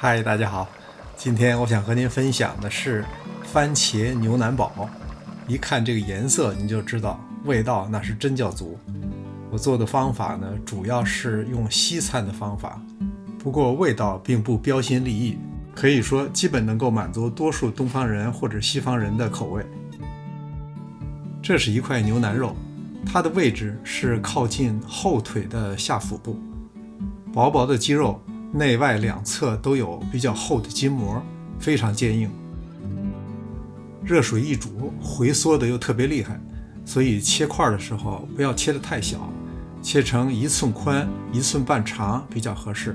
嗨，大家好，今天我想和您分享的是番茄牛腩煲。一看这个颜色你就知道味道那是真叫足。我做的方法呢，主要是用西餐的方法，不过味道并不标新立异，可以说基本能够满足多数东方人或者西方人的口味。这是一块牛腩肉，它的位置是靠近后腿的下腹部，薄薄的肌肉内外两侧都有比较厚的筋膜，非常坚硬。热水一煮，回缩的又特别厉害，所以切块的时候不要切得太小，切成1寸宽1寸半长比较合适。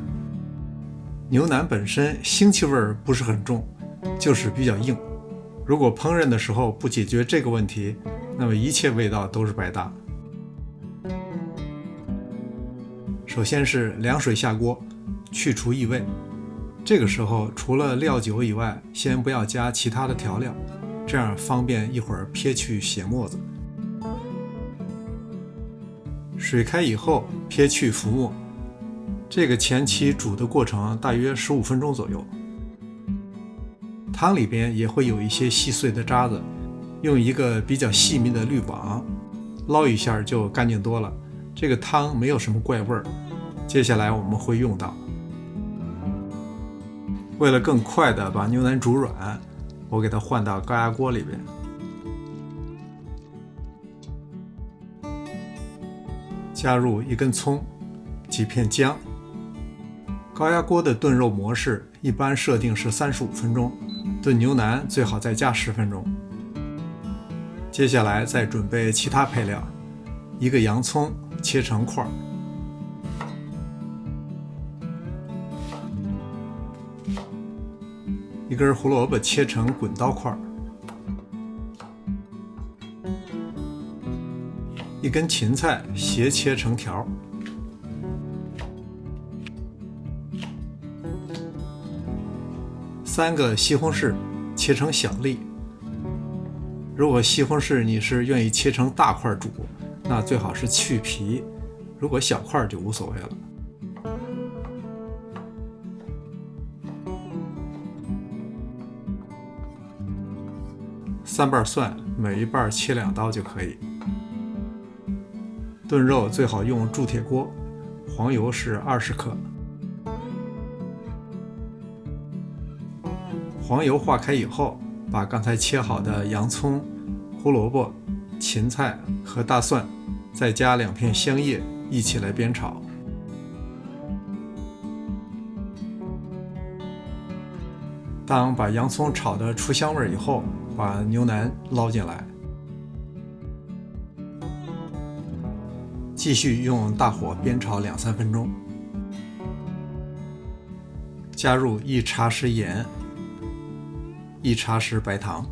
牛腩本身腥气味不是很重，就是比较硬。如果烹饪的时候不解决这个问题，那么一切味道都是白搭。首先是凉水下锅，去除异味。这个时候除了料酒以外，先不要加其他的调料，这样方便一会儿撇去血沫子。水开以后撇去浮沫，这个前期煮的过程大约15分钟左右。汤里边也会有一些细碎的渣子，用一个比较细密的滤网捞一下就干净多了。这个汤没有什么怪味儿，接下来我们会用到。为了更快的把牛腩煮软，我给它换到高压锅里边。加入1根葱，几片姜。高压锅的炖肉模式一般设定是35分钟，炖牛腩最好再加10分钟。接下来再准备其他配料，一个洋葱切成块，一根胡萝卜切成滚刀块，一根芹菜斜切成条，3个西红柿切成小粒。如果西红柿你是愿意切成大块煮，那最好是去皮，如果小块就无所谓了。3瓣蒜，每一瓣切2刀就可以。炖肉最好用铸铁锅，黄油是20克。黄油化开以后，把刚才切好的洋葱、胡萝卜、芹菜和大蒜，再加2片香叶一起来煸炒。当把洋葱炒得出香味以后，把牛腩捞进来，继续用大火煸炒2-3分钟。加入1茶匙盐，1茶匙白糖，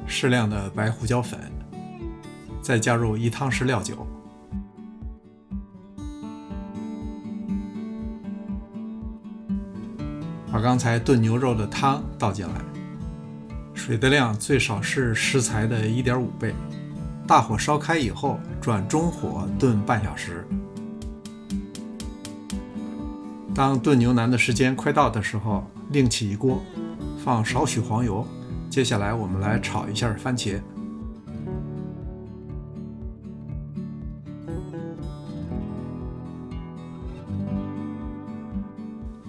适量的白胡椒粉，再加入1汤匙料酒。把刚才炖牛肉的汤倒进来，水的量最少是食材的1.5倍。大火烧开以后，转中火炖半小时。当炖牛腩的时间快到的时候，另起一锅，放少许黄油。接下来我们来炒一下番茄。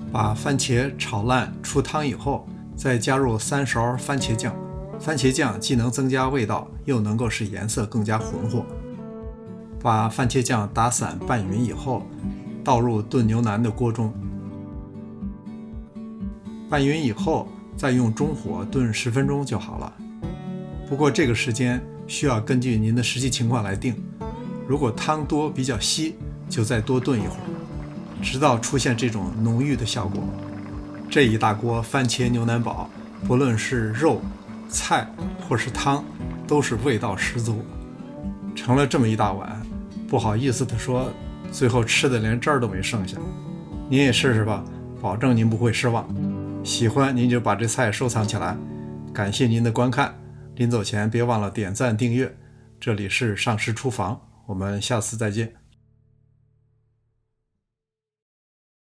把番茄炒烂出汤以后，再加入3勺番茄酱。番茄酱既能增加味道，又能够使颜色更加浑厚。把番茄酱打散拌匀以后，倒入炖牛腩的锅中。拌匀以后，再用中火炖10分钟就好了。不过这个时间需要根据您的实际情况来定。如果汤多比较稀，就再多炖一会儿，直到出现这种浓郁的效果。这一大锅番茄牛腩煲，不论是肉、菜或是汤，都是味道十足。盛了这么一大碗，不好意思地说，最后吃的连汁儿都没剩下。您也试试吧，保证您不会失望。喜欢您就把这菜收藏起来。感谢您的观看，临走前别忘了点赞订阅。这里是上师厨房，我们下次再见。